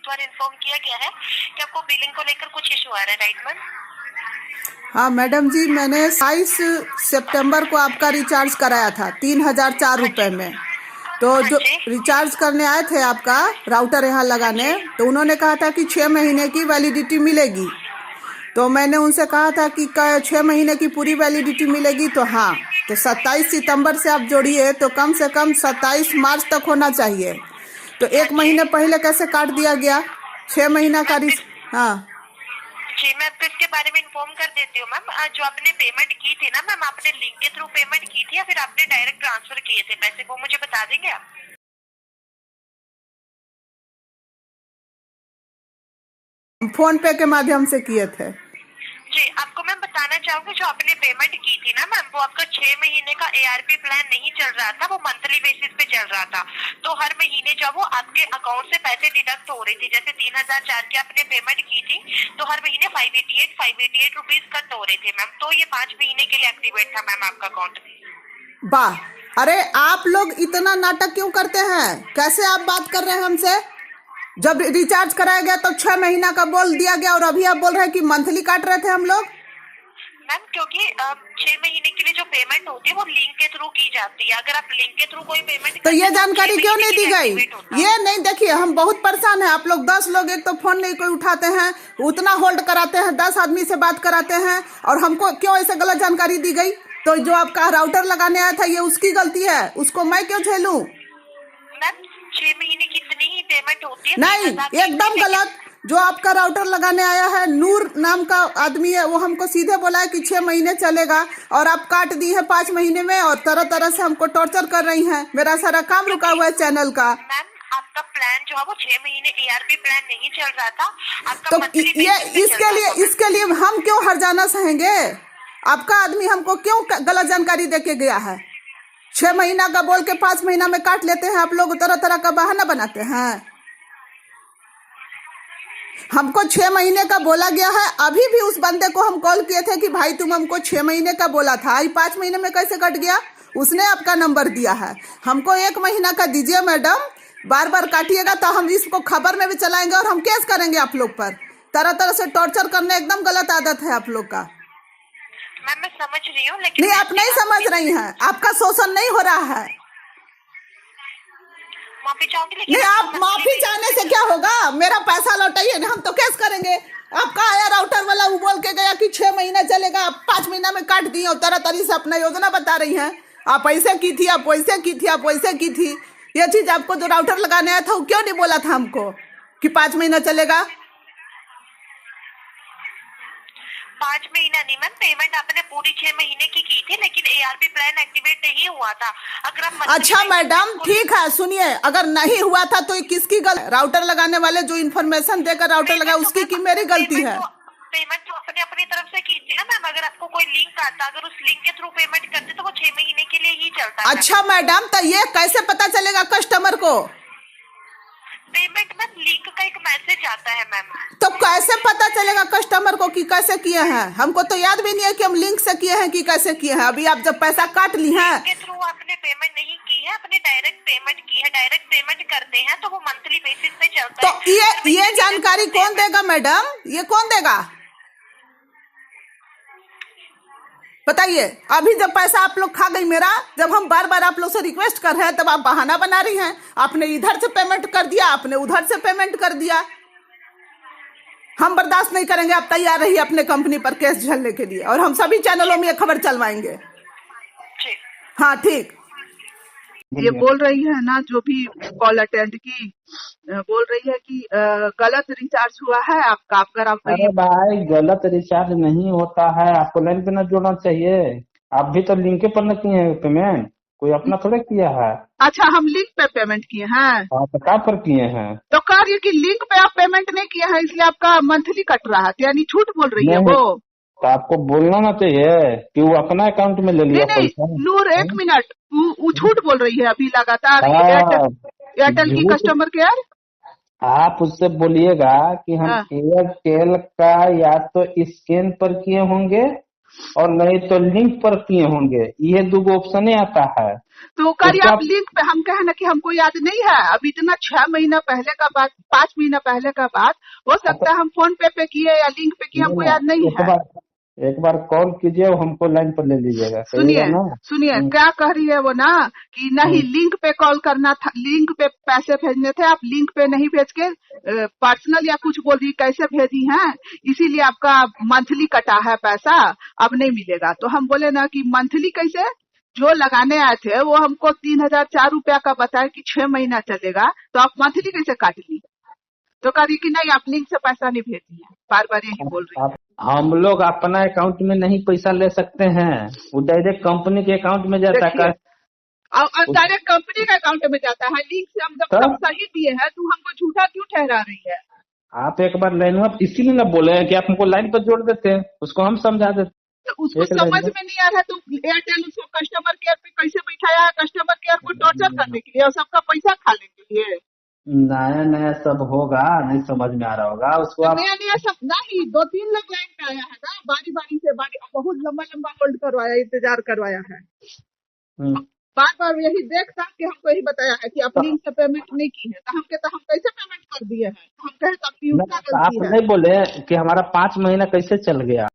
बार inform किया गया है कि आपको बिलिंग को लेकर कुछ इशू आ रहा है, राइट मैम? हाँ मैडम जी, मैंने 22 सितंबर को आपका रिचार्ज कराया था 3004 रुपये में। तो हाँ जो जी। रिचार्ज करने आए थे आपका राउटर यहाँ लगाने, तो उन्होंने कहा था कि 6 महीने की वैलिडिटी मिलेगी। तो मैंने उनसे कहा था कि 6 महीने की पूरी वैलिडिटी मिलेगी। तो हाँ, तो 27 सितंबर से आप जोड़िए तो कम से कम 27 मार्च तक होना चाहिए। तो एक महीने पहले कैसे काट दिया गया 6 महीना का हाँ जी, मैं आपको इसके बारे में इन्फॉर्म कर देती हूँ मैम। जो आपने पेमेंट की थी ना मैम, आपने लिंक के थ्रू पेमेंट की थी या फिर आपने डायरेक्ट ट्रांसफर किए थे पैसे, वो मुझे बता देंगे आप? फोन पे के माध्यम से किए थे। जी, आपको मैं बताना चाहूंगी, जो आपने पेमेंट की थी ना मैम, वो आपका 6 महीने का ARP प्लान नहीं चल रहा था, वो मंथली बेसिस पे चल रहा था। तो हर महीने जब वो आपके अकाउंट से पैसे डिडक्ट हो रही थी, जैसे 3004 की आपने पेमेंट की थी, तो हर महीने 588 रुपीज कट हो रहे थे मैम। तो ये 5 महीने के लिए एक्टिवेट था मैम आपका अकाउंट। वाह, अरे आप लोग इतना नाटक क्यों करते हैं? कैसे आप बात कर रहे हैं हमसे? जब रिचार्ज कराया गया तो 6 महीना का बोल दिया गया और अभी आप बोल रहे हैं कि मंथली काट रहे थे हम लोग। मैम क्योंकि 6 महीने के लिए जो पेमेंट होती है वो लिंक के थ्रू की जाती है। अगर आप लिंक के थ्रू कोई पेमेंट तो ये जानकारी क्यों नहीं दी गई? ये नहीं, देखिए हम बहुत परेशान हैं। आप लोग 10 लोग, एक तो फोन नहीं कोई उठाते हैं, उतना होल्ड कराते हैं, 10 आदमी से बात कराते हैं, और हमको क्यों ऐसे गलत जानकारी दी गई? तो जो आपका राउटर लगाने आया था ये उसकी गलती है, उसको मैं क्यों झेलूं? मैम 6 महीने की इतनी ही पेमेंट होती है। नहीं, एकदम गलत। जो आपका राउटर लगाने आया है नूर नाम का आदमी है, वो हमको सीधे बोला है कि 6 महीने चलेगा, और आप काट दी है 5 महीने में, और तरह तरह से हमको टॉर्चर कर रही हैं। मेरा सारा काम रुका हुआ है चैनल का। मैम आपका प्लान जो है वो 6 महीने ARP प्लान नहीं चल रहा था आपका। तो ये इसके लिए हम क्यों हर्जाना सहेंगे? आपका आदमी हमको क्यों गलत जानकारी देके गया है? 6 महीना का बोल के 5 महीना में काट लेते हैं आप लोग, तरह तरह का बहाना बनाते हैं। हमको 6 महीने का बोला गया है। अभी भी उस बंदे को हम कॉल किए थे कि भाई तुम हमको 6 महीने का बोला था, ये 5 महीने में कैसे कट गया? उसने आपका नंबर दिया है। हमको 1 महीना का दीजिए मैडम, बार बार काटिएगा तो हम इसको खबर में भी चलाएंगे और हम केस करेंगे आप लोग पर। तरह तरह से टॉर्चर करने एकदम गलत आदत है आप लोग का। मैम मैं समझ रही हूँ, लेकिन नहीं, आप नहीं समझ रही हैं। आपका शोषण नहीं हो रहा है। माफी चाहूंगी, लेकिन नहीं, आप माफी चाहने से क्या होगा? मेरा पैसा लौटाइए, हम तो केस करेंगे। आपका आया राउटर वाला, वो बोल के गया कि 6 महीना चलेगा, आप 5 महीना में काट दिए, और तरह तरह से अपना योजना बता रही हैं। आप ऐसे की थी, आप वैसे की थी, आप वैसे की थी। ये चीज आपको जो राउटर लगाने आया था वो क्यों नहीं बोला था हमको कि 5 महीना चलेगा? 5 महीना नहीं मैम, पेमेंट आपने पूरी 6 महीने की थी, लेकिन ARP प्लान एक्टिवेट नहीं हुआ था। अगर आप अच्छा मैडम, ठीक है, सुनिए, अगर नहीं हुआ था तो ये किसकी गलती? राउटर लगाने वाले जो इन्फॉर्मेशन देकर राउटर लगाया उसकी की मेरी गलती है? पेमेंट तो आपने अपनी तरफ से की थी ना मैम। अगर आपको कोई लिंक आता, अगर उस लिंक के थ्रू पेमेंट करते तो वो 6 महीने के लिए ही चलता है। अच्छा मैडम, तो ये कैसे पता चलेगा कस्टमर को? पेमेंट में लिंक का एक मैसेज आता है मैम। तो कैसे पता चलेगा कस्टमर को कि कैसे किए हैं? हमको तो याद भी नहीं है कि हम लिंक से किए हैं कि कैसे किए हैं। अभी आप जब पैसा काट ली हैं के थ्रू आपने पेमेंट नहीं की है, आपने डायरेक्ट पेमेंट की है। डायरेक्ट पेमेंट करते हैं तो वो मंथली बेसिस पे चलता है। तो ये जानकारी कौन देगा मैडम? ये कौन देगा बताइए? अभी जब पैसा आप लोग खा गई मेरा, जब हम बार बार आप लोग से रिक्वेस्ट कर रहे हैं तब आप बहाना बना रही हैं। आपने इधर से पेमेंट कर दिया, आपने उधर से पेमेंट कर दिया। हम बर्दाश्त नहीं करेंगे। आप तैयार रहिए अपने कंपनी पर केस झेलने के लिए, और हम सभी चैनलों में ये खबर चलवाएंगे। हाँ ठीक। ये बोल रही है ना, जो भी कॉल अटेंड की, बोल रही है कि गलत रिचार्ज हुआ है आपका। अगर आप अरे भाई, गलत रिचार्ज नहीं होता है, आपको लाइन पे न जोड़ना चाहिए। आप भी तो लिंक पर न किए हैं पेमेंट, कोई अपना थोड़े किया है। अच्छा, हम लिंक पे पेमेंट किए हैं। हाँ, तो क्या पर किए हैं? तो कार्य की लिंक पे आप पेमेंट नहीं किए हैं, इसलिए आपका मंथली कट रहा है, यानी झूठ बोल रही है वो। तो आपको बोलना ना चाहिए कि वो अपना अकाउंट में ले लिया पैसा। नूर, 1 मिनट, वो झूठ बोल रही है अभी लगातार। एयरटेल की कस्टमर केयर, आप उससे बोलिएगा कि हम एयरटेल का या तो स्कैन पर किए होंगे और नहीं तो लिंक पर किए होंगे, ये दो ऑप्शन आता है। तो करिए तो आप लिंक पे, हम कहे ना कि हमको याद नहीं है, अब इतना 6 महीना पहले का बात, 5 महीना पहले का बात हो सकता है हम फोन पे किए या लिंक पे किए, हमको याद नहीं है। एक बार कॉल कीजिए और हमको लाइन पर ले लीजिएगा, सुनिए कहिएगा ना। सुनिए क्या कह रही है वो ना कि नहीं लिंक पे कॉल करना था, लिंक पे पैसे भेजने थे, आप लिंक पे नहीं भेज के पर्सनल या कुछ बोल रही, कैसे भेजी हैं, इसीलिए आपका मंथली कटा है पैसा, अब नहीं मिलेगा। तो हम बोले ना कि मंथली कैसे, जो लगाने आए थे वो हमको 3,004 रुपया का बताए कि 6 महीना चलेगा, तो आप मंथली कैसे काट ली? तो कह रही कि नहीं आप लिंक से पैसा नहीं भेजी है, बार बार यही बोल रही है। हम लोग अपना अकाउंट में नहीं पैसा ले सकते हैं, वो डायरेक्ट कंपनी के अकाउंट में जाता है। और डायरेक्ट कंपनी के अकाउंट में जाता है, लिंक से हम जब सब सही दिए हैं, तो हमको झूठा क्यों ठहरा रही है? आप एक बार लाइन में, इसीलिए ना बोले हैं कि आप हमको लाइन पर जोड़ देते हैं, उसको हम समझा देते। तो उसको समझ में नहीं आ रहा, तो एयरटेल उसको कस्टमर केयर पे कैसे बैठाया है, कस्टमर केयर को टॉर्चर करने के लिए और सबका पैसा खाने के लिए। नया नया सब होगा, नहीं समझ में आ रहा होगा उसको। आप नया नया सब नहीं, 2-3 लोग लाइन पे आया है ना, बारी बारी से, बहुत लंबा लंबा होल्ड करवाया, इंतजार करवाया है, बार बार यही देख के हमको यही बताया है कि आप लिंक से पेमेंट नहीं की है, तो हम कहते हम कैसे पेमेंट कर दिए हैं, हम कहे तो आपकी उसका गलती है। आप नहीं बोले कि हमारा 5 महीना कैसे चल गया।